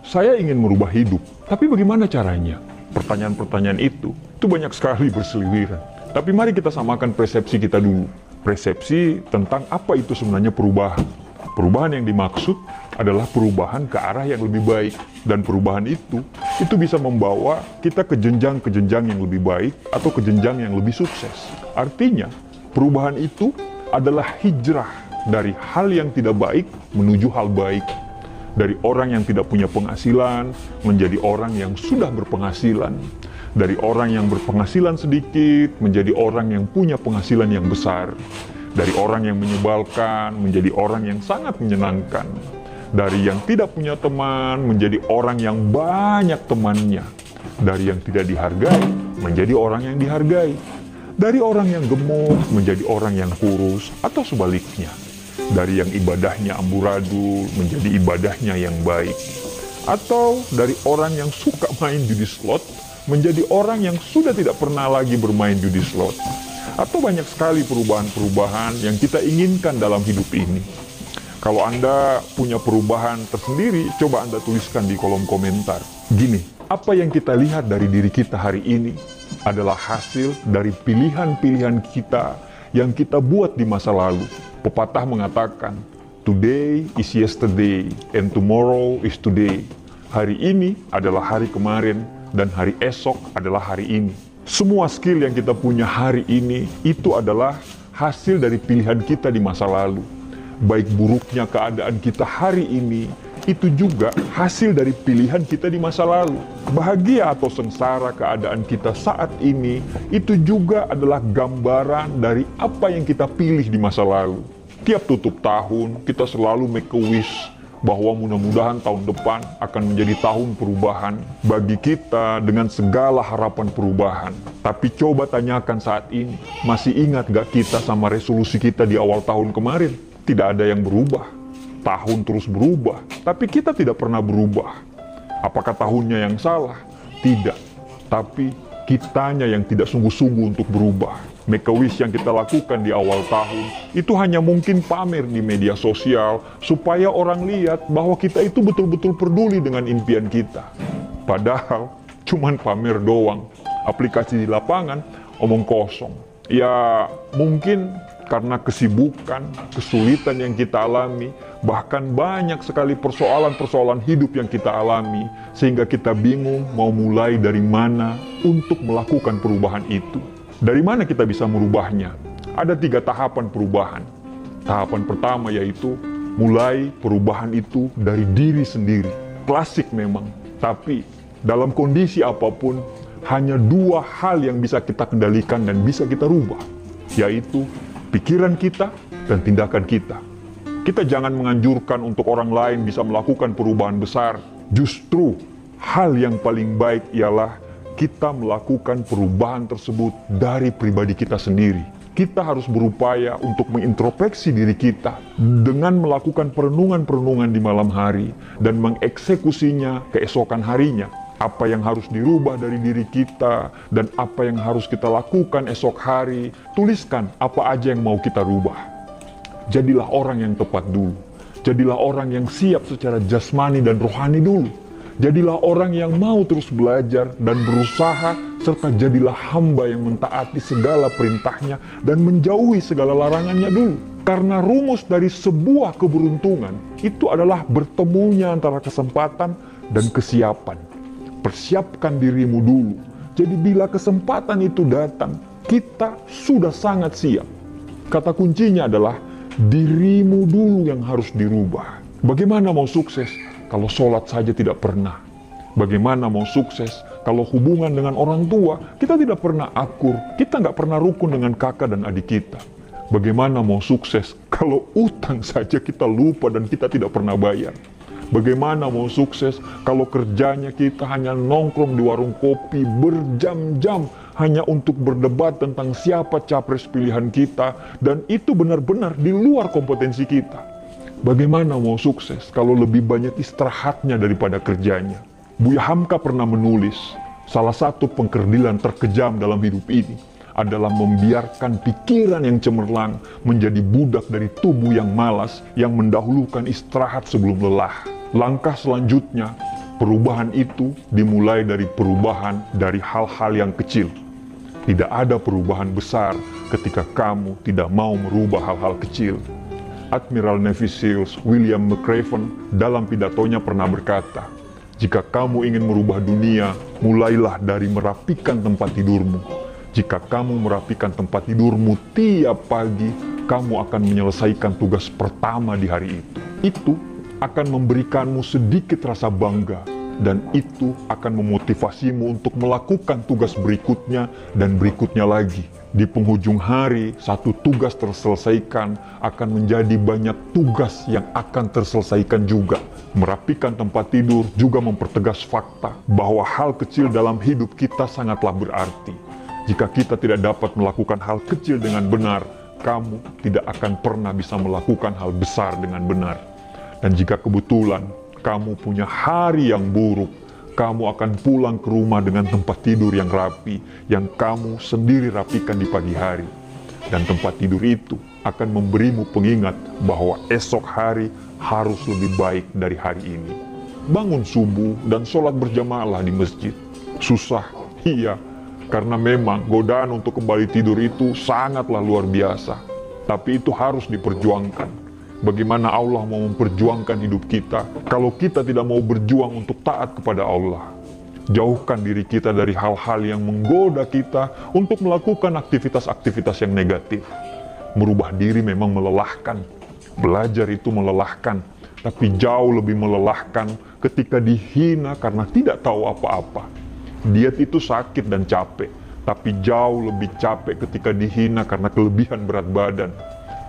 saya ingin merubah hidup, tapi bagaimana caranya? Pertanyaan-pertanyaan itu banyak sekali berseliweran. Tapi mari kita samakan persepsi kita dulu. Persepsi tentang apa itu sebenarnya perubahan. Perubahan yang dimaksud adalah perubahan ke arah yang lebih baik. Dan perubahan itu bisa membawa kita ke jenjang-jenjang yang lebih baik atau ke jenjang yang lebih sukses. Artinya, perubahan itu adalah hijrah dari hal yang tidak baik menuju hal baik. Dari orang yang tidak punya penghasilan menjadi orang yang sudah berpenghasilan. Dari orang yang berpenghasilan sedikit menjadi orang yang punya penghasilan yang besar. Dari orang yang menyebalkan menjadi orang yang sangat menyenangkan. Dari yang tidak punya teman menjadi orang yang banyak temannya. Dari yang tidak dihargai menjadi orang yang dihargai. Dari orang yang gemuk menjadi orang yang kurus atau sebaliknya. Dari yang ibadahnya amburadul menjadi ibadahnya yang baik. Atau dari orang yang suka main judi slot menjadi orang yang sudah tidak pernah lagi bermain judi slot. Atau banyak sekali perubahan-perubahan yang kita inginkan dalam hidup ini. Kalau Anda punya perubahan tersendiri, coba Anda tuliskan di kolom komentar. Gini, apa yang kita lihat dari diri kita hari ini adalah hasil dari pilihan-pilihan kita yang kita buat di masa lalu. Pepatah mengatakan, today is yesterday and tomorrow is today. Hari ini adalah hari kemarin dan hari esok adalah hari ini. Semua skill yang kita punya hari ini itu adalah hasil dari pilihan kita di masa lalu. Baik buruknya keadaan kita hari ini, itu juga hasil dari pilihan kita di masa lalu. Bahagia atau sengsara keadaan kita saat ini, itu juga adalah gambaran dari apa yang kita pilih di masa lalu. Tiap tutup tahun, kita selalu make a wish bahwa mudah-mudahan tahun depan akan menjadi tahun perubahan bagi kita dengan segala harapan perubahan. Tapi coba tanyakan saat ini, masih ingat gak kita sama resolusi kita di awal tahun kemarin? Tidak ada yang berubah. Tahun terus berubah, tapi kita tidak pernah berubah. Apakah tahunnya yang salah? Tidak. Tapi kitanya yang tidak sungguh-sungguh untuk berubah. Make a wish yang kita lakukan di awal tahun itu hanya mungkin pamer di media sosial supaya orang lihat bahwa kita itu betul-betul peduli dengan impian kita. Padahal cuman pamer doang. Aplikasi di lapangan omong kosong. Ya mungkin karena kesibukan, kesulitan yang kita alami, bahkan banyak sekali persoalan-persoalan hidup yang kita alami, sehingga kita bingung mau mulai dari mana untuk melakukan perubahan itu. Dari mana kita bisa merubahnya? Ada 3 tahapan perubahan. Tahapan pertama yaitu mulai perubahan itu dari diri sendiri. Klasik memang, tapi dalam kondisi apapun, hanya 2 hal yang bisa kita kendalikan dan bisa kita rubah, yaitu pikiran kita dan tindakan kita. Kita jangan menganjurkan untuk orang lain bisa melakukan perubahan besar. Justru hal yang paling baik ialah kita melakukan perubahan tersebut dari pribadi kita sendiri. Kita harus berupaya untuk mengintrospeksi diri kita dengan melakukan perenungan-perenungan di malam hari dan mengeksekusinya keesokan harinya. Apa yang harus dirubah dari diri kita dan apa yang harus kita lakukan esok hari. Tuliskan apa aja yang mau kita rubah. Jadilah orang yang tepat dulu. Jadilah orang yang siap secara jasmani dan rohani dulu. Jadilah orang yang mau terus belajar dan berusaha, serta jadilah hamba yang mentaati segala perintahnya dan menjauhi segala larangannya dulu. Karena rumus dari sebuah keberuntungan itu adalah bertemunya antara kesempatan dan kesiapan. Persiapkan dirimu dulu. Jadi bila kesempatan itu datang, kita sudah sangat siap. Kata kuncinya adalah dirimu dulu yang harus dirubah. Bagaimana mau sukses kalau sholat saja tidak pernah? Bagaimana mau sukses kalau hubungan dengan orang tua kita tidak pernah akur, kita nggak pernah rukun dengan kakak dan adik kita? Bagaimana mau sukses kalau utang saja kita lupa dan kita tidak pernah bayar? Bagaimana mau sukses kalau kerjanya kita hanya nongkrong di warung kopi berjam-jam hanya untuk berdebat tentang siapa capres pilihan kita dan itu benar-benar di luar kompetensi kita? Bagaimana mau sukses kalau lebih banyak istirahatnya daripada kerjanya? Buya Hamka pernah menulis, salah satu pengkerdilan terkejam dalam hidup ini adalah membiarkan pikiran yang cemerlang menjadi budak dari tubuh yang malas yang mendahulukan istirahat sebelum lelah. Langkah selanjutnya, Perubahan itu dimulai dari perubahan dari hal-hal yang kecil. Tidak ada perubahan besar ketika kamu tidak mau merubah hal-hal kecil. Admiral Navy SEALs William McRaven dalam pidatonya pernah berkata, "Jika kamu ingin merubah dunia, mulailah dari merapikan tempat tidurmu. Jika kamu merapikan tempat tidurmu tiap pagi, kamu akan menyelesaikan tugas pertama di hari itu. Itu akan memberikanmu sedikit rasa bangga, dan itu akan memotivasimu untuk melakukan tugas berikutnya dan berikutnya lagi. Di penghujung hari, satu tugas terselesaikan akan menjadi banyak tugas yang akan terselesaikan juga." Merapikan tempat tidur juga mempertegas fakta bahwa hal kecil dalam hidup kita sangatlah berarti. Jika kita tidak dapat melakukan hal kecil dengan benar, kamu tidak akan pernah bisa melakukan hal besar dengan benar. Dan jika kebetulan kamu punya hari yang buruk, kamu akan pulang ke rumah dengan tempat tidur yang rapi, yang kamu sendiri rapikan di pagi hari. Dan tempat tidur itu akan memberimu pengingat bahwa esok hari harus lebih baik dari hari ini. Bangun subuh dan sholat berjamaahlah di masjid. Susah, iya, karena memang godaan untuk kembali tidur itu sangatlah luar biasa. Tapi itu harus diperjuangkan. Bagaimana Allah mau memperjuangkan hidup kita kalau kita tidak mau berjuang untuk taat kepada Allah? Jauhkan diri kita dari hal-hal yang menggoda kita untuk melakukan aktivitas-aktivitas yang negatif. Merubah diri memang melelahkan. Belajar itu melelahkan, tapi jauh lebih melelahkan ketika dihina karena tidak tahu apa-apa. Diet itu sakit dan capek, tapi jauh lebih capek ketika dihina karena kelebihan berat badan.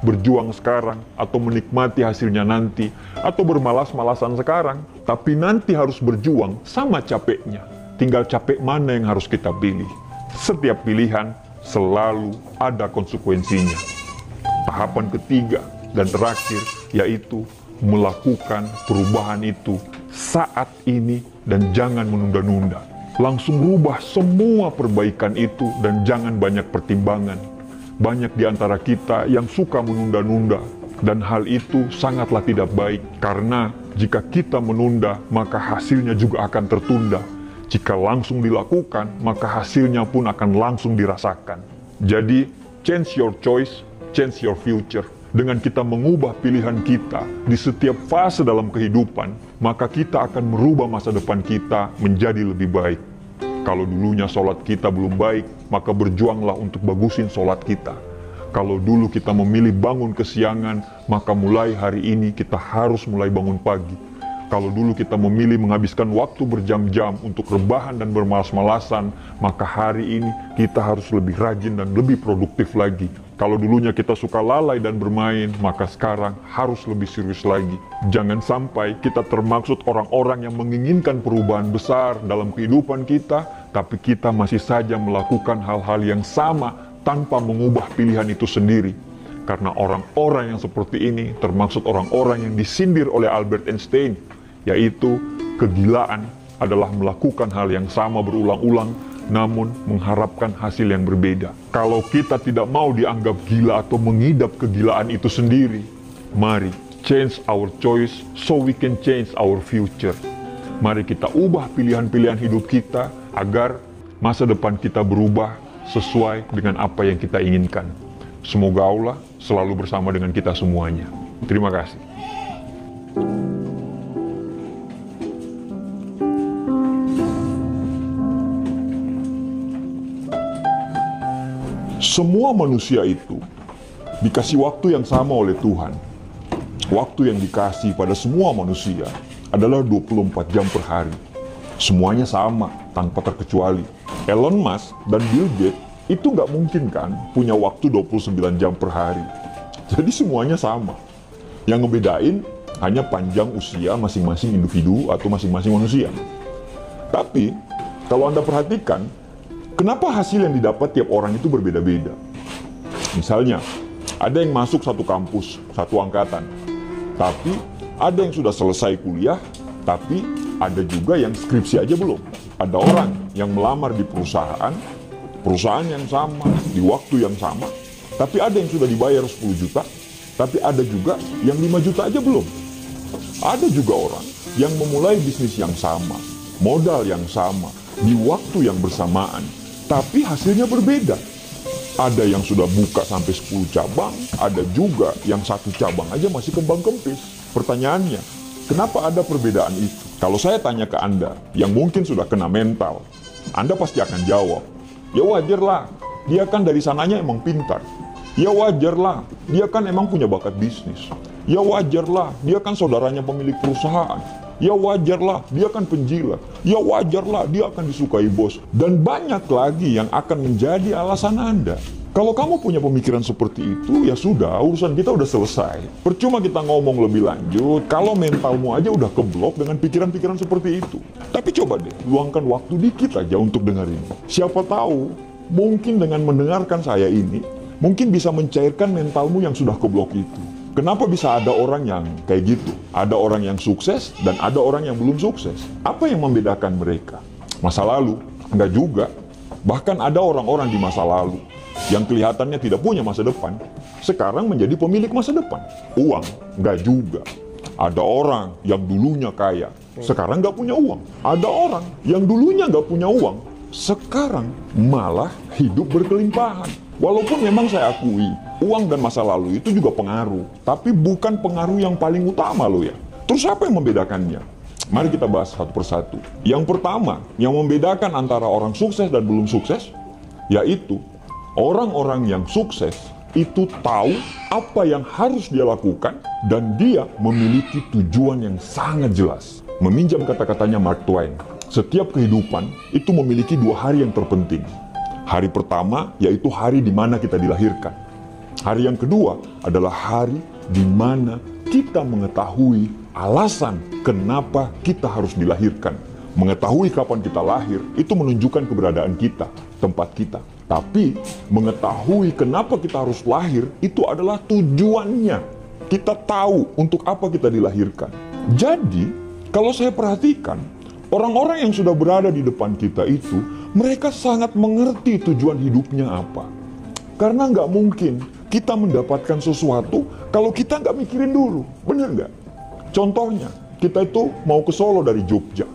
Berjuang sekarang atau menikmati hasilnya nanti, atau bermalas-malasan sekarang, tapi nanti harus berjuang sama capeknya. Tinggal capek mana yang harus kita pilih. Setiap pilihan selalu ada konsekuensinya. Tahapan ketiga dan terakhir yaitu melakukan perubahan itu saat ini dan jangan menunda-nunda. Langsung rubah semua perbaikan itu dan jangan banyak pertimbangan. Banyak di antara kita yang suka menunda-nunda, dan hal itu sangatlah tidak baik, karena jika kita menunda, maka hasilnya juga akan tertunda. Jika langsung dilakukan, maka hasilnya pun akan langsung dirasakan. Jadi, change your choice, change your future. Dengan kita mengubah pilihan kita di setiap fase dalam kehidupan, maka kita akan merubah masa depan kita menjadi lebih baik. Kalau dulunya sholat kita belum baik, maka berjuanglah untuk bagusin sholat kita. Kalau dulu kita memilih bangun kesiangan, maka mulai hari ini kita harus mulai bangun pagi. Kalau dulu kita memilih menghabiskan waktu berjam-jam untuk rebahan dan bermalas-malasan, maka hari ini kita harus lebih rajin dan lebih produktif lagi. Kalau dulunya kita suka lalai dan bermain, maka sekarang harus lebih serius lagi. Jangan sampai kita termaksud orang-orang yang menginginkan perubahan besar dalam kehidupan kita, tapi kita masih saja melakukan hal-hal yang sama tanpa mengubah pilihan itu sendiri. Karena orang-orang yang seperti ini termaksud orang-orang yang disindir oleh Albert Einstein, yaitu kegilaan adalah melakukan hal yang sama berulang-ulang, namun mengharapkan hasil yang berbeda. Kalau kita tidak mau dianggap gila atau mengidap kegilaan itu sendiri, mari change our choice so we can change our future. Mari kita ubah pilihan-pilihan hidup kita agar masa depan kita berubah sesuai dengan apa yang kita inginkan. Semoga Allah selalu bersama dengan kita semuanya. Terima kasih. Semua manusia itu dikasih waktu yang sama oleh Tuhan. Waktu yang dikasih pada semua manusia adalah 24 jam per hari. Semuanya sama, tanpa terkecuali. Elon Musk dan Bill Gates itu nggak mungkin kan punya waktu 29 jam per hari. Jadi semuanya sama. Yang ngebedain hanya panjang usia masing-masing individu atau masing-masing manusia. Tapi, kalau Anda perhatikan, kenapa hasil yang didapat tiap orang itu berbeda-beda? Misalnya, ada yang masuk satu kampus, satu angkatan. Tapi, ada yang sudah selesai kuliah, tapi ada juga yang skripsi aja belum. Ada orang yang melamar di perusahaan yang sama, di waktu yang sama. Tapi ada yang sudah dibayar 10 juta, tapi ada juga yang 5 juta aja belum. Ada juga orang yang memulai bisnis yang sama, modal yang sama, di waktu yang bersamaan, tapi hasilnya berbeda. Ada yang sudah buka sampai 10 cabang, ada juga yang 1 cabang aja masih kembang kempis. Pertanyaannya, kenapa ada perbedaan itu? Kalau saya tanya ke Anda, yang mungkin sudah kena mental, Anda pasti akan jawab, ya wajarlah, dia kan dari sananya emang pintar. Ya wajarlah, dia kan emang punya bakat bisnis. Ya wajarlah, dia kan saudaranya pemilik perusahaan. Ya wajarlah, dia kan penjilat. Ya wajarlah, dia akan disukai bos. Dan banyak lagi yang akan menjadi alasan Anda. Kalau kamu punya pemikiran seperti itu, ya sudah, urusan kita udah selesai. Percuma kita ngomong lebih lanjut, kalau mentalmu aja udah keblok dengan pikiran-pikiran seperti itu. Tapi coba deh, luangkan waktu dikit aja untuk dengerin. Siapa tahu, mungkin dengan mendengarkan saya ini, mungkin bisa mencairkan mentalmu yang sudah keblok itu. Kenapa bisa ada orang yang kayak gitu? Ada orang yang sukses dan ada orang yang belum sukses. Apa yang membedakan mereka? Masa lalu? Enggak juga. Bahkan ada orang-orang di masa lalu yang kelihatannya tidak punya masa depan, sekarang menjadi pemilik masa depan. Uang? Enggak juga. Ada orang yang dulunya kaya, sekarang nggak punya uang. Ada orang yang dulunya nggak punya uang, sekarang malah hidup berkelimpahan. Walaupun memang saya akui, uang dan masa lalu itu juga pengaruh. Tapi bukan pengaruh yang paling utama loh ya. Terus apa yang membedakannya? Mari kita bahas satu persatu. Yang pertama, yang membedakan antara orang sukses dan belum sukses, yaitu orang-orang yang sukses itu tahu apa yang harus dia lakukan dan dia memiliki tujuan yang sangat jelas. Meminjam kata-katanya Mark Twain, setiap kehidupan itu memiliki 2 hari yang terpenting. Hari pertama yaitu hari di mana kita dilahirkan. Hari yang kedua adalah hari di mana kita mengetahui alasan kenapa kita harus dilahirkan. Mengetahui kapan kita lahir itu menunjukkan keberadaan kita, tempat kita. Tapi mengetahui kenapa kita harus lahir itu adalah tujuannya. Kita tahu untuk apa kita dilahirkan. Jadi, kalau saya perhatikan, orang-orang yang sudah berada di depan kita itu, mereka sangat mengerti tujuan hidupnya apa. Karena nggak mungkin kita mendapatkan sesuatu kalau kita nggak mikirin dulu. Bener nggak? Contohnya, kita itu mau ke Solo dari Jogja.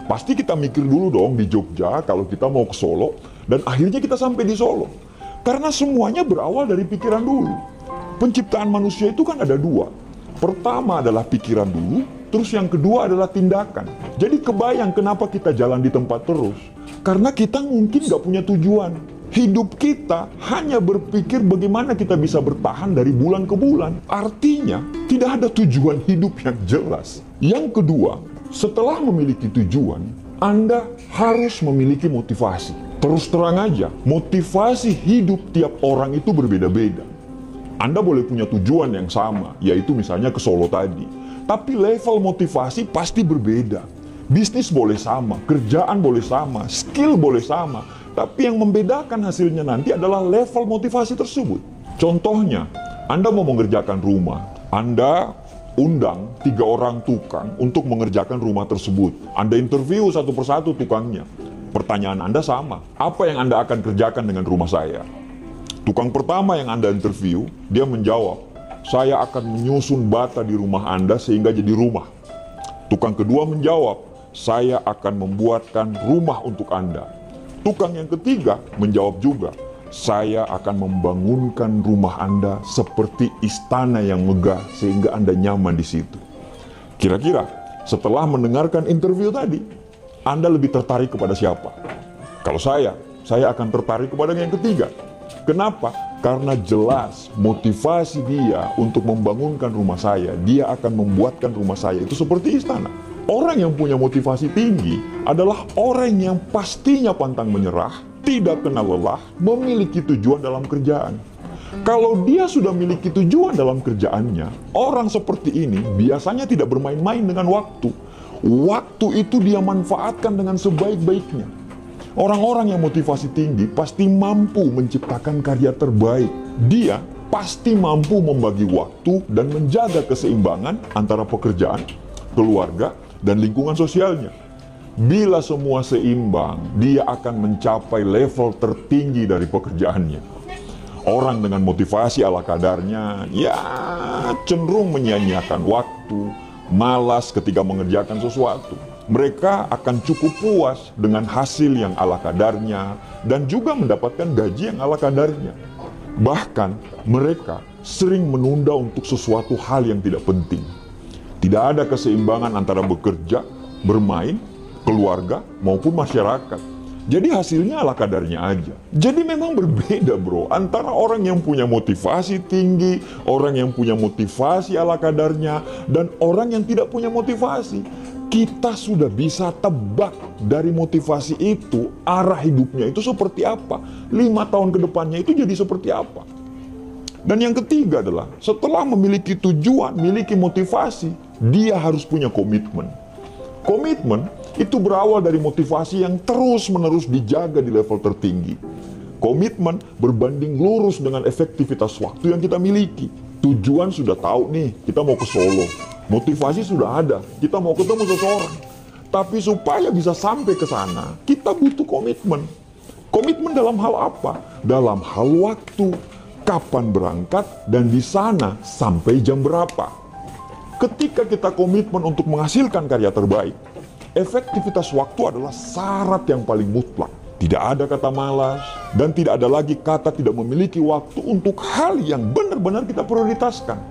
Pasti kita mikir dulu dong di Jogja kalau kita mau ke Solo. Dan akhirnya kita sampai di Solo. Karena semuanya berawal dari pikiran dulu. Penciptaan manusia itu kan ada 2. Pertama adalah pikiran dulu, terus yang kedua adalah tindakan. Jadi kebayang kenapa kita jalan di tempat terus. Karena kita mungkin nggak punya tujuan. Hidup kita hanya berpikir bagaimana kita bisa bertahan dari bulan ke bulan. Artinya, tidak ada tujuan hidup yang jelas. Yang kedua, setelah memiliki tujuan, Anda harus memiliki motivasi. Terus terang aja, motivasi hidup tiap orang itu berbeda-beda. Anda boleh punya tujuan yang sama, yaitu misalnya ke Solo tadi. Tapi level motivasi pasti berbeda. Bisnis boleh sama, kerjaan boleh sama, skill boleh sama. Tapi yang membedakan hasilnya nanti adalah level motivasi tersebut. Contohnya, Anda mau mengerjakan rumah. Anda undang 3 orang tukang untuk mengerjakan rumah tersebut. Anda interview satu persatu tukangnya. Pertanyaan Anda sama. Apa yang Anda akan kerjakan dengan rumah saya? Tukang pertama yang Anda interview, dia menjawab, saya akan menyusun bata di rumah Anda sehingga jadi rumah. Tukang kedua menjawab, saya akan membuatkan rumah untuk Anda. Tukang yang ketiga menjawab juga, saya akan membangunkan rumah Anda seperti istana yang megah sehingga Anda nyaman di situ. Kira-kira setelah mendengarkan interview tadi, Anda lebih tertarik kepada siapa? Kalau saya akan tertarik kepada yang ketiga. Kenapa? Karena jelas motivasi dia untuk membangunkan rumah saya, dia akan membuatkan rumah saya itu seperti istana. Orang yang punya motivasi tinggi adalah orang yang pastinya pantang menyerah, tidak kenal lelah, memiliki tujuan dalam kerjaan. Kalau dia sudah memiliki tujuan dalam kerjaannya, orang seperti ini biasanya tidak bermain-main dengan waktu. Waktu itu dia manfaatkan dengan sebaik-baiknya. Orang-orang yang motivasi tinggi pasti mampu menciptakan karya terbaik. Dia pasti mampu membagi waktu dan menjaga keseimbangan antara pekerjaan, keluarga, dan lingkungan sosialnya. Bila semua seimbang, dia akan mencapai level tertinggi dari pekerjaannya. Orang dengan motivasi ala kadarnya, ya cenderung menyia-nyiakan waktu, malas ketika mengerjakan sesuatu. Mereka akan cukup puas dengan hasil yang ala kadarnya dan juga mendapatkan gaji yang ala kadarnya. Bahkan mereka sering menunda untuk sesuatu hal yang tidak penting. Tidak ada keseimbangan antara bekerja, bermain, keluarga, maupun masyarakat. Jadi hasilnya ala kadarnya aja. Jadi memang berbeda bro, antara orang yang punya motivasi tinggi, orang yang punya motivasi ala kadarnya, dan orang yang tidak punya motivasi. Kita sudah bisa tebak dari motivasi itu, arah hidupnya itu seperti apa. 5 tahun ke depannya itu jadi seperti apa. Dan yang ketiga adalah, setelah memiliki tujuan, memiliki motivasi, dia harus punya komitmen. Komitmen itu berawal dari motivasi yang terus-menerus dijaga di level tertinggi. Komitmen berbanding lurus dengan efektivitas waktu yang kita miliki. Tujuan sudah tahu nih, kita mau ke Solo. Motivasi sudah ada, kita mau ketemu seseorang. Tapi supaya bisa sampai ke sana, kita butuh komitmen. Komitmen dalam hal apa? Dalam hal waktu. Kapan berangkat dan di sana sampai jam berapa. Ketika kita komitmen untuk menghasilkan karya terbaik, efektivitas waktu adalah syarat yang paling mutlak. Tidak ada kata malas dan tidak ada lagi kata tidak memiliki waktu untuk hal yang benar-benar kita prioritaskan.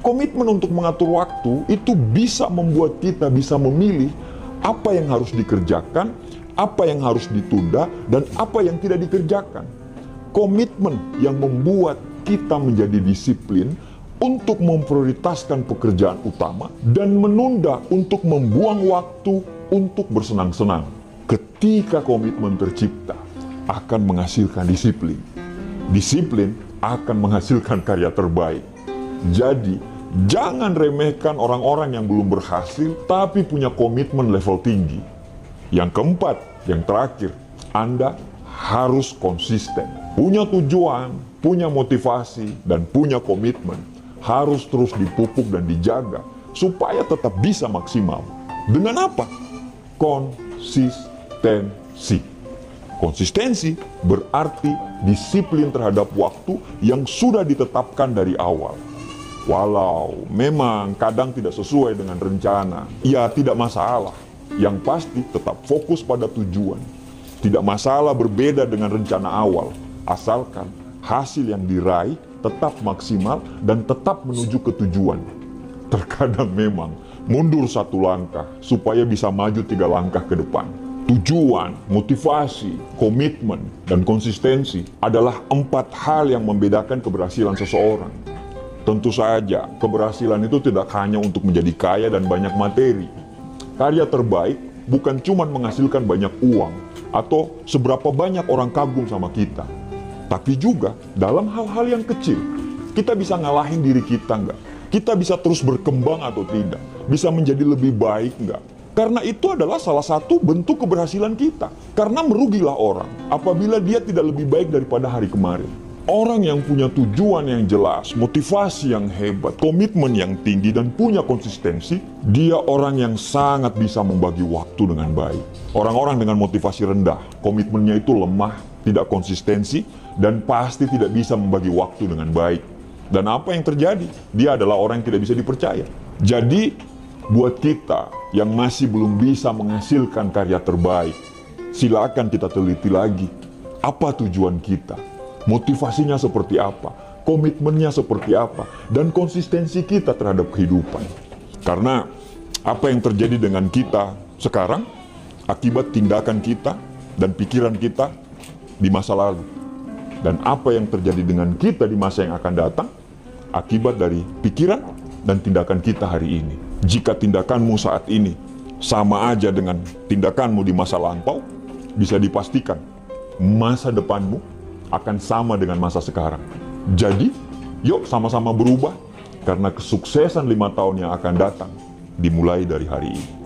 Komitmen untuk mengatur waktu itu bisa membuat kita bisa memilih apa yang harus dikerjakan, apa yang harus ditunda, dan apa yang tidak dikerjakan. Komitmen yang membuat kita menjadi disiplin untuk memprioritaskan pekerjaan utama dan menunda untuk membuang waktu untuk bersenang-senang. Ketika komitmen tercipta, akan menghasilkan disiplin. Disiplin akan menghasilkan karya terbaik. Jadi, jangan remehkan orang-orang yang belum berhasil tapi punya komitmen level tinggi. Yang keempat, yang terakhir, Anda harus konsisten. Punya tujuan, punya motivasi, dan punya komitmen. Harus terus dipupuk dan dijaga supaya tetap bisa maksimal. Dengan apa? Konsistensi. Konsistensi berarti disiplin terhadap waktu yang sudah ditetapkan dari awal. Walau memang kadang tidak sesuai dengan rencana, ya tidak masalah. Yang pasti tetap fokus pada tujuan. Tidak masalah berbeda dengan rencana awal, asalkan hasil yang diraih tetap maksimal dan tetap menuju ke tujuan. Terkadang memang mundur 1 langkah supaya bisa maju 3 langkah ke depan. Tujuan, motivasi, komitmen, dan konsistensi adalah 4 hal yang membedakan keberhasilan seseorang. Tentu saja, keberhasilan itu tidak hanya untuk menjadi kaya dan banyak materi. Karya terbaik bukan cuma menghasilkan banyak uang atau seberapa banyak orang kagum sama kita. Tapi juga dalam hal-hal yang kecil, kita bisa ngalahin diri kita nggak? Kita bisa terus berkembang atau tidak? Bisa menjadi lebih baik nggak? Karena itu adalah salah satu bentuk keberhasilan kita. Karena merugilah orang apabila dia tidak lebih baik daripada hari kemarin. Orang yang punya tujuan yang jelas, motivasi yang hebat, komitmen yang tinggi, dan punya konsistensi, dia orang yang sangat bisa membagi waktu dengan baik. Orang-orang dengan motivasi rendah, komitmennya itu lemah, tidak konsistensi, dan pasti tidak bisa membagi waktu dengan baik. Dan apa yang terjadi? Dia adalah orang yang tidak bisa dipercaya. Jadi, buat kita yang masih belum bisa menghasilkan karya terbaik, silakan kita teliti lagi. Apa tujuan kita? Motivasinya seperti apa? Komitmennya seperti apa? Dan konsistensi kita terhadap kehidupan. Karena apa yang terjadi dengan kita sekarang akibat tindakan kita dan pikiran kita di masa lalu. Dan apa yang terjadi dengan kita di masa yang akan datang akibat dari pikiran dan tindakan kita hari ini. Jika tindakanmu saat ini sama aja dengan tindakanmu di masa lampau, bisa dipastikan masa depanmu akan sama dengan masa sekarang. Jadi, yuk sama-sama berubah, karena kesuksesan 5 tahun yang akan datang dimulai dari hari ini.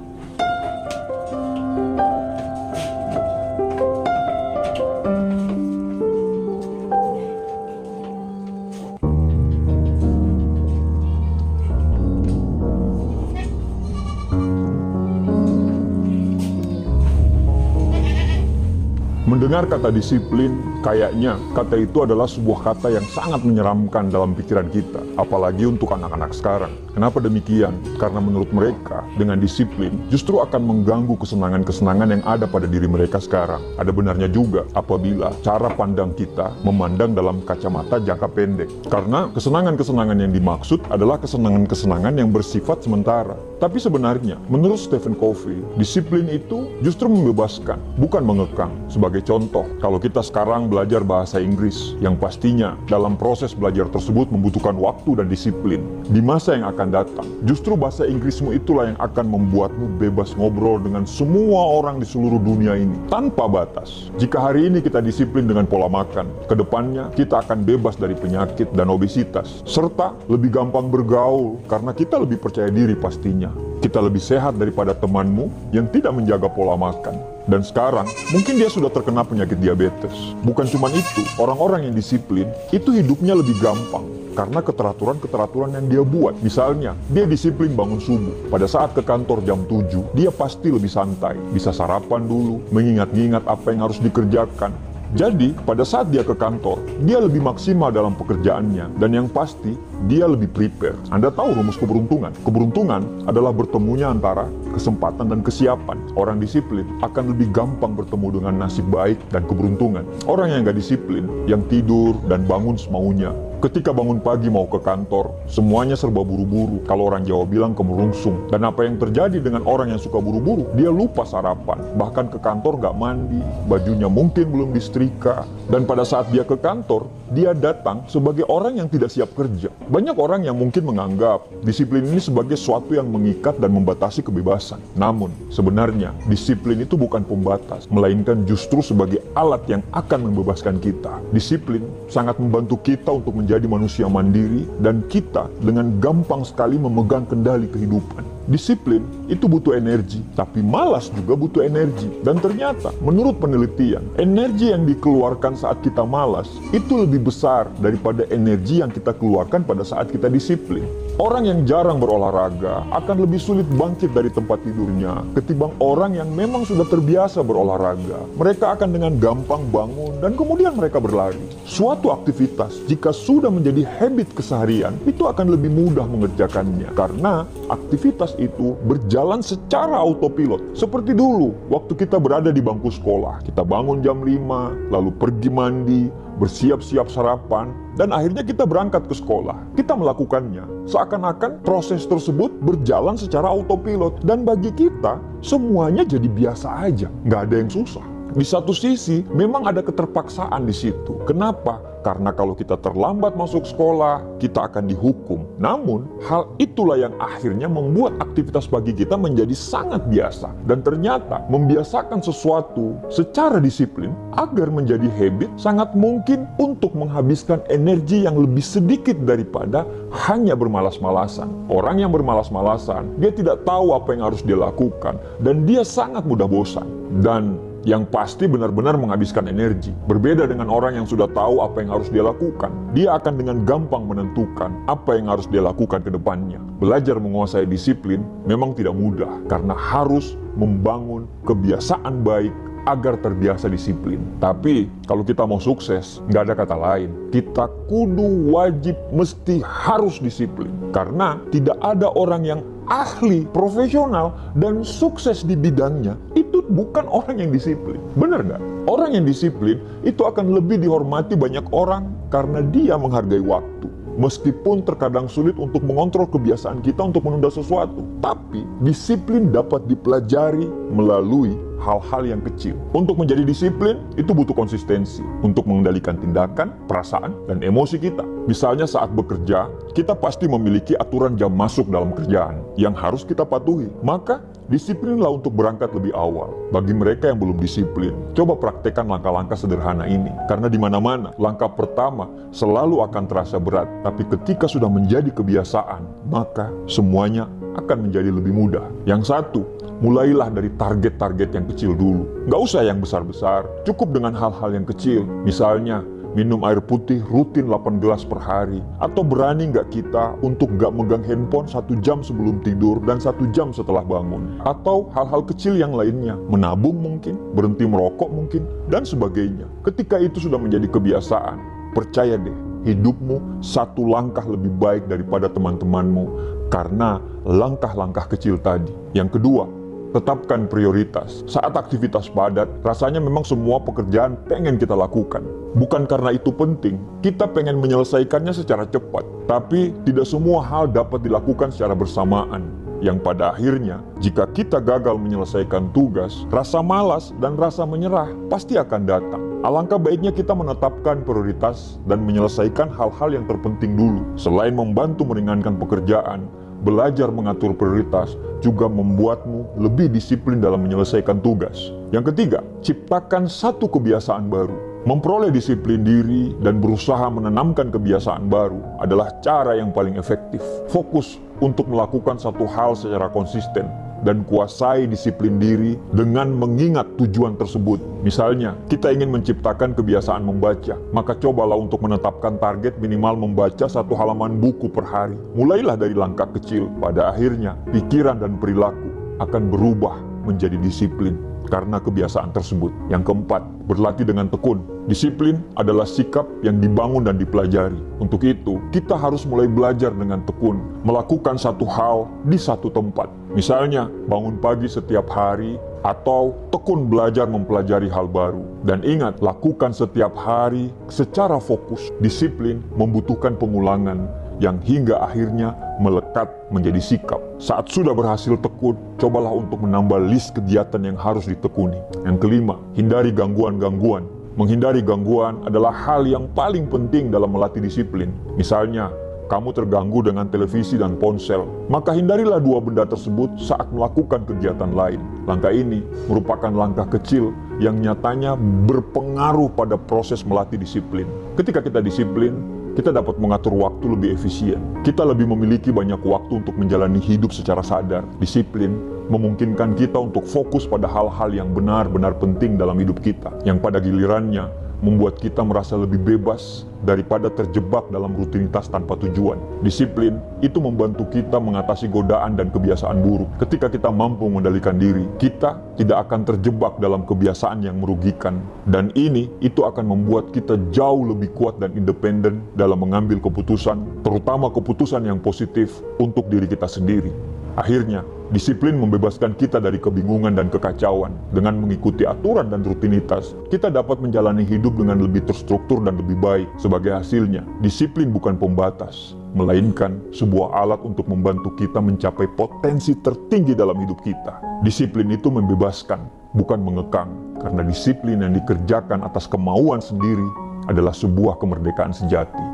Mendengar kata disiplin, kayaknya kata itu adalah sebuah kata yang sangat menyeramkan dalam pikiran kita, apalagi untuk anak-anak sekarang. Kenapa demikian? Karena menurut mereka, dengan disiplin justru akan mengganggu kesenangan-kesenangan yang ada pada diri mereka sekarang. Ada benarnya juga apabila cara pandang kita memandang dalam kacamata jangka pendek. Karena kesenangan-kesenangan yang dimaksud adalah kesenangan-kesenangan yang bersifat sementara. Tapi sebenarnya, menurut Stephen Covey, disiplin itu justru membebaskan, bukan mengekang. Sebagai contoh, kalau kita sekarang belajar bahasa Inggris, yang pastinya dalam proses belajar tersebut membutuhkan waktu dan disiplin. Di masa yang akan datang, justru bahasa Inggrismu itulah yang akan membuatmu bebas ngobrol dengan semua orang di seluruh dunia ini, tanpa batas. Jika hari ini kita disiplin dengan pola makan, kedepannya kita akan bebas dari penyakit dan obesitas, serta lebih gampang bergaul karena kita lebih percaya diri pastinya. Kita lebih sehat daripada temanmu yang tidak menjaga pola makan. Dan sekarang, mungkin dia sudah terkena penyakit diabetes. Bukan cuma itu, orang-orang yang disiplin, itu hidupnya lebih gampang. Karena keteraturan-keteraturan yang dia buat. Misalnya, dia disiplin bangun subuh. Pada saat ke kantor jam 7, dia pasti lebih santai. Bisa sarapan dulu, mengingat-ingat apa yang harus dikerjakan. Jadi, pada saat dia ke kantor, dia lebih maksimal dalam pekerjaannya. Dan yang pasti, dia lebih prepare. Anda tahu rumus keberuntungan? Keberuntungan adalah bertemunya antara kesempatan dan kesiapan. Orang disiplin akan lebih gampang bertemu dengan nasib baik dan keberuntungan. Orang yang gak disiplin, yang tidur dan bangun semaunya. Ketika bangun pagi mau ke kantor, semuanya serba buru-buru. Kalau orang Jawa bilang kemerungsung. Dan apa yang terjadi dengan orang yang suka buru-buru? Dia lupa sarapan. Bahkan ke kantor gak mandi, bajunya mungkin belum disetrika. Dan pada saat dia ke kantor, dia datang sebagai orang yang tidak siap kerja. Banyak orang yang mungkin menganggap disiplin ini sebagai sesuatu yang mengikat dan membatasi kebebasan. Namun, sebenarnya disiplin itu bukan pembatas, melainkan justru sebagai alat yang akan membebaskan kita. Disiplin sangat membantu kita untuk menjadi manusia mandiri dan kita dengan gampang sekali memegang kendali kehidupan. Disiplin itu butuh energi, tapi malas juga butuh energi. Dan ternyata, menurut penelitian, energi yang dikeluarkan saat kita malas itu lebih besar daripada energi yang kita keluarkan pada saat kita disiplin. Orang yang jarang berolahraga akan lebih sulit bangkit dari tempat tidurnya ketimbang orang yang memang sudah terbiasa berolahraga. Mereka akan dengan gampang bangun dan kemudian mereka berlari. Suatu aktivitas jika sudah menjadi habit keseharian itu akan lebih mudah mengerjakannya karena aktivitas itu berjalan secara autopilot. Seperti dulu waktu kita berada di bangku sekolah, kita bangun jam 5, lalu pergi mandi, bersiap-siap sarapan, dan akhirnya kita berangkat ke sekolah. Kita melakukannya seakan-akan proses tersebut berjalan secara autopilot, dan bagi kita semuanya jadi biasa aja, nggak ada yang susah. Di satu sisi memang ada keterpaksaan di situ. Kenapa? Karena kalau kita terlambat masuk sekolah, kita akan dihukum. Namun, hal itulah yang akhirnya membuat aktivitas pagi kita menjadi sangat biasa. Dan ternyata, membiasakan sesuatu secara disiplin agar menjadi habit sangat mungkin untuk menghabiskan energi yang lebih sedikit daripada hanya bermalas-malasan. Orang yang bermalas-malasan, dia tidak tahu apa yang harus dia lakukan, dan dia sangat mudah bosan. Dan yang pasti benar-benar menghabiskan energi. Berbeda dengan orang yang sudah tahu apa yang harus dia lakukan. Dia akan dengan gampang menentukan apa yang harus dia lakukan ke depannya. Belajar menguasai disiplin memang tidak mudah karena harus membangun kebiasaan baik agar terbiasa disiplin. Tapi kalau kita mau sukses, nggak ada kata lain. Kita kudu wajib mesti harus disiplin. Karena tidak ada orang yang ahli, profesional, dan sukses di bidangnya itu bukan orang yang disiplin. Bener nggak? Orang yang disiplin itu akan lebih dihormati banyak orang karena dia menghargai waktu. Meskipun terkadang sulit untuk mengontrol kebiasaan kita untuk menunda sesuatu, tapi disiplin dapat dipelajari melalui hal-hal yang kecil. Untuk menjadi disiplin, itu butuh konsistensi untuk mengendalikan tindakan, perasaan, dan emosi kita. Misalnya saat bekerja, kita pasti memiliki aturan jam masuk dalam kerjaan yang harus kita patuhi. Maka, disiplinlah untuk berangkat lebih awal. Bagi mereka yang belum disiplin, coba praktekkan langkah-langkah sederhana ini. Karena di mana-mana, langkah pertama selalu akan terasa berat. Tapi ketika sudah menjadi kebiasaan, maka semuanya akan menjadi lebih mudah. Yang satu, mulailah dari target-target yang kecil dulu. Nggak usah yang besar-besar, cukup dengan hal-hal yang kecil. Misalnya, minum air putih rutin 8 gelas per hari. Atau berani nggak kita untuk nggak megang handphone 1 jam sebelum tidur dan 1 jam setelah bangun. Atau hal-hal kecil yang lainnya, menabung mungkin, berhenti merokok mungkin, dan sebagainya. Ketika itu sudah menjadi kebiasaan, percaya deh, hidupmu satu langkah lebih baik daripada teman-temanmu karena langkah-langkah kecil tadi. Yang kedua, tetapkan prioritas. Saat aktivitas padat, rasanya memang semua pekerjaan pengen kita lakukan. Bukan karena itu penting, kita pengen menyelesaikannya secara cepat. Tapi tidak semua hal dapat dilakukan secara bersamaan. Yang pada akhirnya, jika kita gagal menyelesaikan tugas, rasa malas dan rasa menyerah pasti akan datang. Alangkah baiknya kita menetapkan prioritas dan menyelesaikan hal-hal yang terpenting dulu. Selain membantu meringankan pekerjaan, belajar mengatur prioritas juga membuatmu lebih disiplin dalam menyelesaikan tugas. Yang ketiga, ciptakan satu kebiasaan baru. Memperoleh disiplin diri dan berusaha menanamkan kebiasaan baru adalah cara yang paling efektif. Fokus untuk melakukan satu hal secara konsisten dan kuasai disiplin diri dengan mengingat tujuan tersebut. Misalnya, kita ingin menciptakan kebiasaan membaca, maka cobalah untuk menetapkan target minimal membaca 1 halaman buku per hari. Mulailah dari langkah kecil, pada akhirnya pikiran dan perilaku akan berubah menjadi disiplin karena kebiasaan tersebut. Yang keempat, berlatih dengan tekun. Disiplin adalah sikap yang dibangun dan dipelajari. Untuk itu, kita harus mulai belajar dengan tekun, melakukan satu hal di satu tempat. Misalnya, bangun pagi setiap hari, atau tekun belajar mempelajari hal baru. Dan ingat, lakukan setiap hari secara fokus. Disiplin membutuhkan pengulangan yang hingga akhirnya melekat menjadi sikap. Saat sudah berhasil tekun, cobalah untuk menambah list kegiatan yang harus ditekuni. Yang kelima, hindari gangguan-gangguan. Menghindari gangguan adalah hal yang paling penting dalam melatih disiplin. Misalnya, kamu terganggu dengan televisi dan ponsel, maka hindarilah 2 benda tersebut saat melakukan kegiatan lain. Langkah ini merupakan langkah kecil yang nyatanya berpengaruh pada proses melatih disiplin. Ketika kita disiplin, kita dapat mengatur waktu lebih efisien. Kita lebih memiliki banyak waktu untuk menjalani hidup secara sadar. Disiplin memungkinkan kita untuk fokus pada hal-hal yang benar-benar penting dalam hidup kita, yang pada gilirannya membuat kita merasa lebih bebas daripada terjebak dalam rutinitas tanpa tujuan. Disiplin itu membantu kita mengatasi godaan dan kebiasaan buruk. Ketika kita mampu mengendalikan diri, kita tidak akan terjebak dalam kebiasaan yang merugikan. Dan itu akan membuat kita jauh lebih kuat dan independen dalam mengambil keputusan, terutama keputusan yang positif untuk diri kita sendiri. Akhirnya, disiplin membebaskan kita dari kebingungan dan kekacauan. Dengan mengikuti aturan dan rutinitas, kita dapat menjalani hidup dengan lebih terstruktur dan lebih baik. Sebagai hasilnya, disiplin bukan pembatas, melainkan sebuah alat untuk membantu kita mencapai potensi tertinggi dalam hidup kita. Disiplin itu membebaskan, bukan mengekang, karena disiplin yang dikerjakan atas kemauan sendiri adalah sebuah kemerdekaan sejati.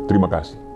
Terima kasih.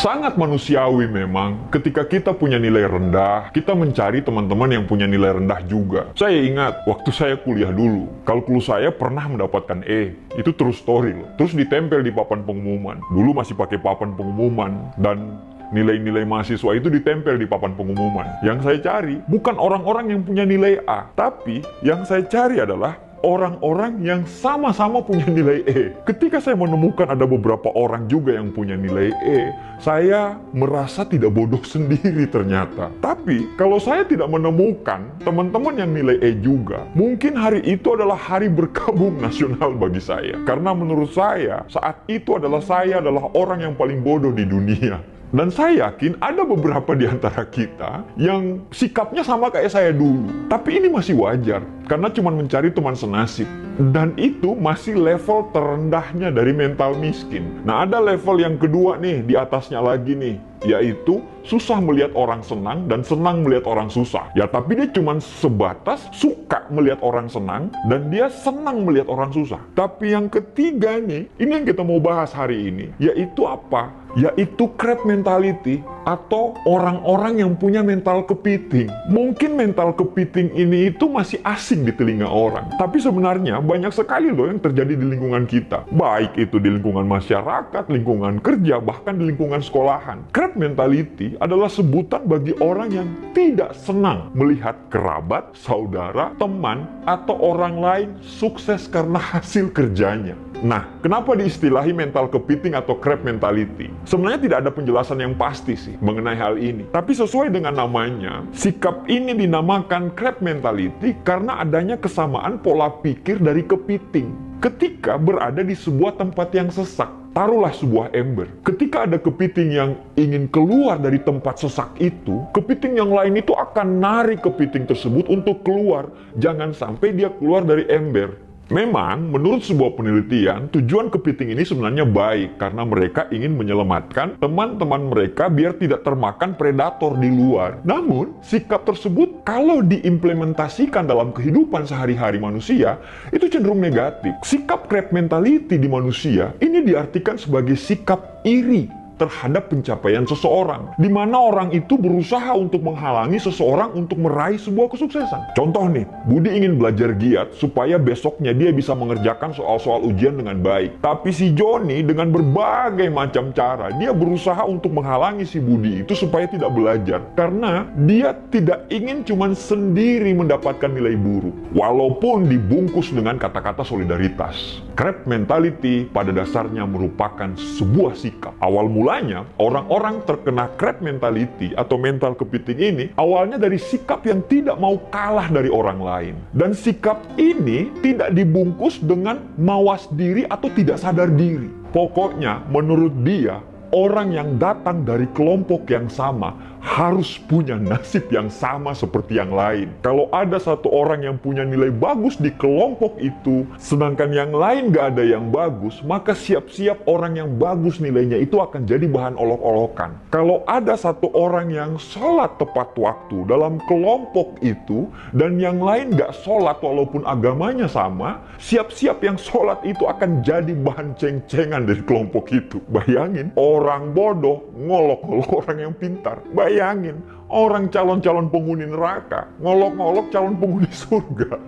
Sangat manusiawi memang, ketika kita punya nilai rendah, kita mencari teman-teman yang punya nilai rendah juga. Saya ingat, waktu saya kuliah dulu, kalkulus saya pernah mendapatkan E. Itu true story loh. Terus ditempel di papan pengumuman. Dulu masih pakai papan pengumuman, dan nilai-nilai mahasiswa itu ditempel di papan pengumuman. Yang saya cari, bukan orang-orang yang punya nilai A, tapi yang saya cari adalah orang-orang yang sama-sama punya nilai E. Ketika saya menemukan ada beberapa orang juga yang punya nilai E, saya merasa tidak bodoh sendiri ternyata. Tapi kalau saya tidak menemukan teman-teman yang nilai E juga, mungkin hari itu adalah hari berkabung nasional bagi saya. Karena menurut saya, saat itu saya adalah orang yang paling bodoh di dunia. Dan saya yakin ada beberapa di antara kita yang sikapnya sama kayak saya dulu. Tapi ini masih wajar, karena cuma mencari teman senasib. Dan itu masih level terendahnya dari mental miskin. Nah, ada level yang kedua nih, di atasnya lagi nih, yaitu susah melihat orang senang dan senang melihat orang susah. Ya, tapi dia cuma sebatas suka melihat orang senang dan dia senang melihat orang susah. Tapi yang ketiga nih, ini yang kita mau bahas hari ini, yaitu apa? Yaitu crab mentality, atau orang-orang yang punya mental kepiting. Mungkin mental kepiting ini itu masih asing asing di telinga orang. Tapi sebenarnya banyak sekali loh yang terjadi di lingkungan kita. Baik itu di lingkungan masyarakat, lingkungan kerja, bahkan di lingkungan sekolahan. Crab mentality adalah sebutan bagi orang yang tidak senang melihat kerabat, saudara, teman, atau orang lain sukses karena hasil kerjanya. Nah, kenapa diistilahi mental kepiting atau crab mentality? Sebenarnya tidak ada penjelasan yang pasti sih mengenai hal ini. Tapi sesuai dengan namanya, sikap ini dinamakan crab mentality karena adanya kesamaan pola pikir dari kepiting. Ketika berada di sebuah tempat yang sesak, taruhlah sebuah ember. Ketika ada kepiting yang ingin keluar dari tempat sesak itu, kepiting yang lain itu akan narik kepiting tersebut untuk keluar. Jangan sampai dia keluar dari ember. Memang, menurut sebuah penelitian, tujuan kepiting ini sebenarnya baik karena mereka ingin menyelamatkan teman-teman mereka biar tidak termakan predator di luar. Namun, sikap tersebut kalau diimplementasikan dalam kehidupan sehari-hari manusia, itu cenderung negatif. Sikap crab mentality di manusia ini diartikan sebagai sikap iri terhadap pencapaian seseorang, di mana orang itu berusaha untuk menghalangi seseorang untuk meraih sebuah kesuksesan. Contoh nih, Budi ingin belajar giat supaya besoknya dia bisa mengerjakan soal-soal ujian dengan baik. Tapi si Joni dengan berbagai macam cara, dia berusaha untuk menghalangi si Budi itu supaya tidak belajar. Karena dia tidak ingin cuman sendiri mendapatkan nilai buruk, walaupun dibungkus dengan kata-kata solidaritas. Crab mentality pada dasarnya merupakan sebuah sikap. Awal mulanya, orang-orang terkena crab mentality atau mental kepiting ini awalnya dari sikap yang tidak mau kalah dari orang lain. Dan sikap ini tidak dibungkus dengan mawas diri atau tidak sadar diri. Pokoknya, menurut dia, orang yang datang dari kelompok yang sama harus punya nasib yang sama seperti yang lain. Kalau ada satu orang yang punya nilai bagus di kelompok itu, sedangkan yang lain gak ada yang bagus, maka siap-siap orang yang bagus nilainya itu akan jadi bahan olok-olokan. Kalau ada satu orang yang sholat tepat waktu dalam kelompok itu, dan yang lain gak sholat walaupun agamanya sama, siap-siap yang sholat itu akan jadi bahan ceng-cengan dari kelompok itu. Bayangin, orang bodoh ngolok-ngolok orang yang pintar. Bayangin, orang calon-calon penghuni neraka ngolok-ngolok calon penghuni surga.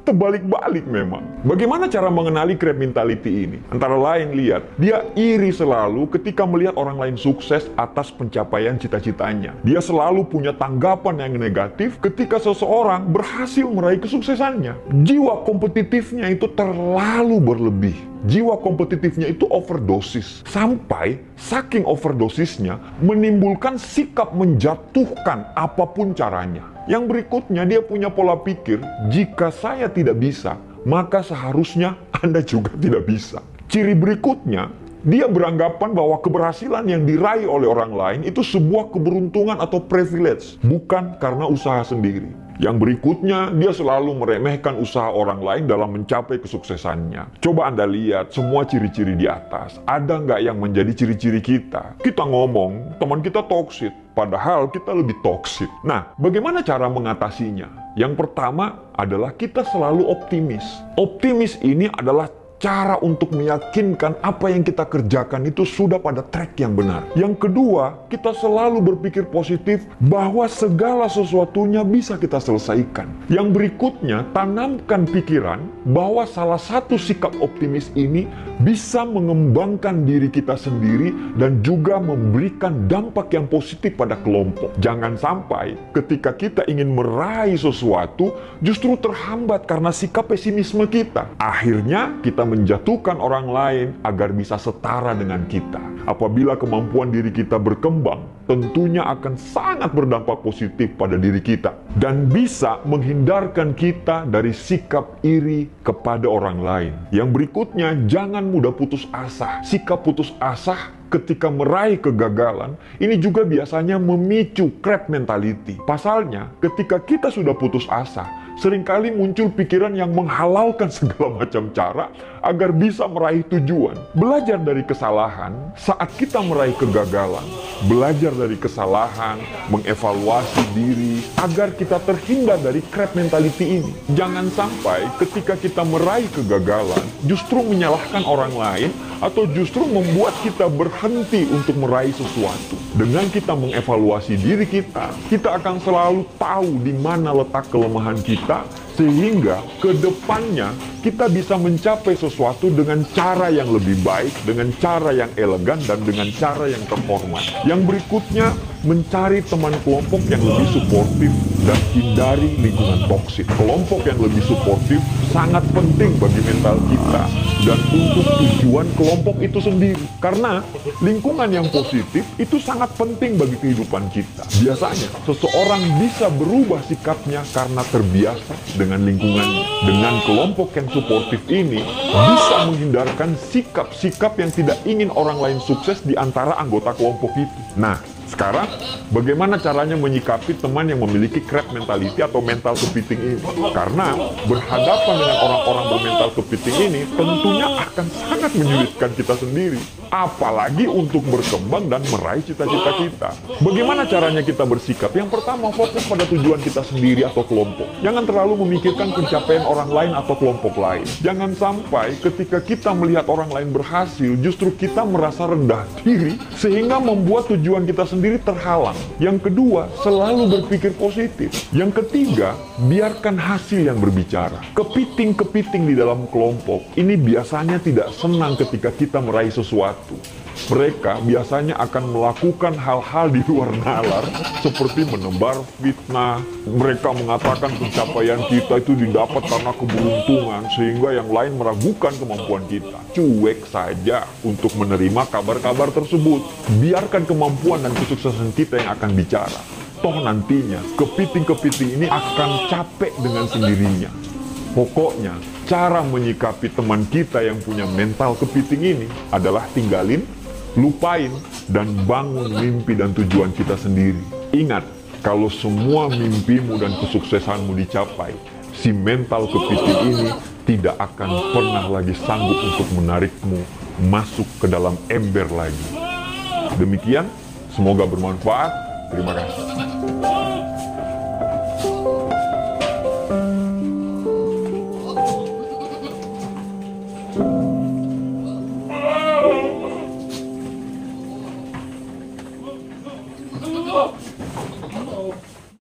Terbalik-balik memang. Bagaimana cara mengenali crab mentality ini? Antara lain, lihat, dia iri selalu ketika melihat orang lain sukses atas pencapaian cita-citanya. Dia selalu punya tanggapan yang negatif ketika seseorang berhasil meraih kesuksesannya. Jiwa kompetitifnya itu terlalu berlebih. Jiwa kompetitifnya itu overdosis. Sampai saking overdosisnya menimbulkan sikap menjatuhkan apapun caranya. Yang berikutnya, dia punya pola pikir, jika saya tidak bisa, maka seharusnya Anda juga tidak bisa. Ciri berikutnya, dia beranggapan bahwa keberhasilan yang diraih oleh orang lain itu sebuah keberuntungan atau privilege, bukan karena usaha sendiri. Yang berikutnya, dia selalu meremehkan usaha orang lain dalam mencapai kesuksesannya. Coba Anda lihat semua ciri-ciri di atas. Ada nggak yang menjadi ciri-ciri kita? Kita ngomong, teman kita toksik, padahal kita lebih toksik. Nah, bagaimana cara mengatasinya? Yang pertama adalah kita selalu optimis. Optimis ini adalah cara untuk meyakinkan apa yang kita kerjakan itu sudah pada track yang benar. Yang kedua, kita selalu berpikir positif bahwa segala sesuatunya bisa kita selesaikan. Yang berikutnya, tanamkan pikiran bahwa salah satu sikap optimis ini bisa mengembangkan diri kita sendiri dan juga memberikan dampak yang positif pada kelompok. Jangan sampai ketika kita ingin meraih sesuatu justru terhambat karena sikap pesimisme kita. Akhirnya kita menjatuhkan orang lain agar bisa setara dengan kita. Apabila kemampuan diri kita berkembang, tentunya akan sangat berdampak positif pada diri kita dan bisa menghindarkan kita dari sikap iri kepada orang lain. Yang berikutnya, jangan mudah putus asa. Sikap putus asa ketika meraih kegagalan, ini juga biasanya memicu crab mentality. Pasalnya, ketika kita sudah putus asa, seringkali muncul pikiran yang menghalalkan segala macam cara agar bisa meraih tujuan. Belajar dari kesalahan saat kita meraih kegagalan, belajar dari kesalahan, mengevaluasi diri agar kita terhindar dari crab mentality ini. Jangan sampai ketika kita meraih kegagalan justru menyalahkan orang lain atau justru membuat kita berhenti untuk meraih sesuatu. Dengan kita mengevaluasi diri kita, kita akan selalu tahu di mana letak kelemahan kita Sehingga ke depannya kita bisa mencapai sesuatu dengan cara yang lebih baik, dengan cara yang elegan, dan dengan cara yang terhormat. Yang berikutnya, mencari teman kelompok yang lebih suportif dan hindari lingkungan toksik. Kelompok yang lebih suportif sangat penting bagi mental kita dan untuk tujuan kelompok itu sendiri. Karena lingkungan yang positif itu sangat penting bagi kehidupan kita. Biasanya, seseorang bisa berubah sikapnya karena terbiasa dengan lingkungannya. Dengan kelompok yang suportif ini, bisa menghindarkan sikap-sikap yang tidak ingin orang lain sukses di antara anggota kelompok itu. Nah, sekarang, bagaimana caranya menyikapi teman yang memiliki crab mentality atau mental kepiting ini? Karena berhadapan dengan orang-orang bermental kepiting ini tentunya akan sangat menyulitkan kita sendiri. Apalagi untuk berkembang dan meraih cita-cita kita. Bagaimana caranya kita bersikap? Yang pertama, fokus pada tujuan kita sendiri atau kelompok. Jangan terlalu memikirkan pencapaian orang lain atau kelompok lain. Jangan sampai ketika kita melihat orang lain berhasil, justru kita merasa rendah diri sehingga membuat tujuan kita sendiri terhalang. Yang kedua, selalu berpikir positif. Yang ketiga, biarkan hasil yang berbicara. Kepiting-kepiting di dalam kelompok ini biasanya tidak senang ketika kita meraih sesuatu. Mereka biasanya akan melakukan hal-hal di luar nalar seperti menebar fitnah. Mereka mengatakan pencapaian kita itu didapat karena keberuntungan sehingga yang lain meragukan kemampuan kita. Cuek saja untuk menerima kabar-kabar tersebut. Biarkan kemampuan dan kesuksesan kita yang akan bicara. Toh nantinya kepiting-kepiting ini akan capek dengan sendirinya. Pokoknya, cara menyikapi teman kita yang punya mental kepiting ini adalah tinggalin, lupain, dan bangun mimpi dan tujuan kita sendiri. Ingat, kalau semua mimpimu dan kesuksesanmu dicapai, si mental kepiting ini tidak akan pernah lagi sanggup untuk menarikmu masuk ke dalam ember lagi. Demikian, semoga bermanfaat. Terima kasih.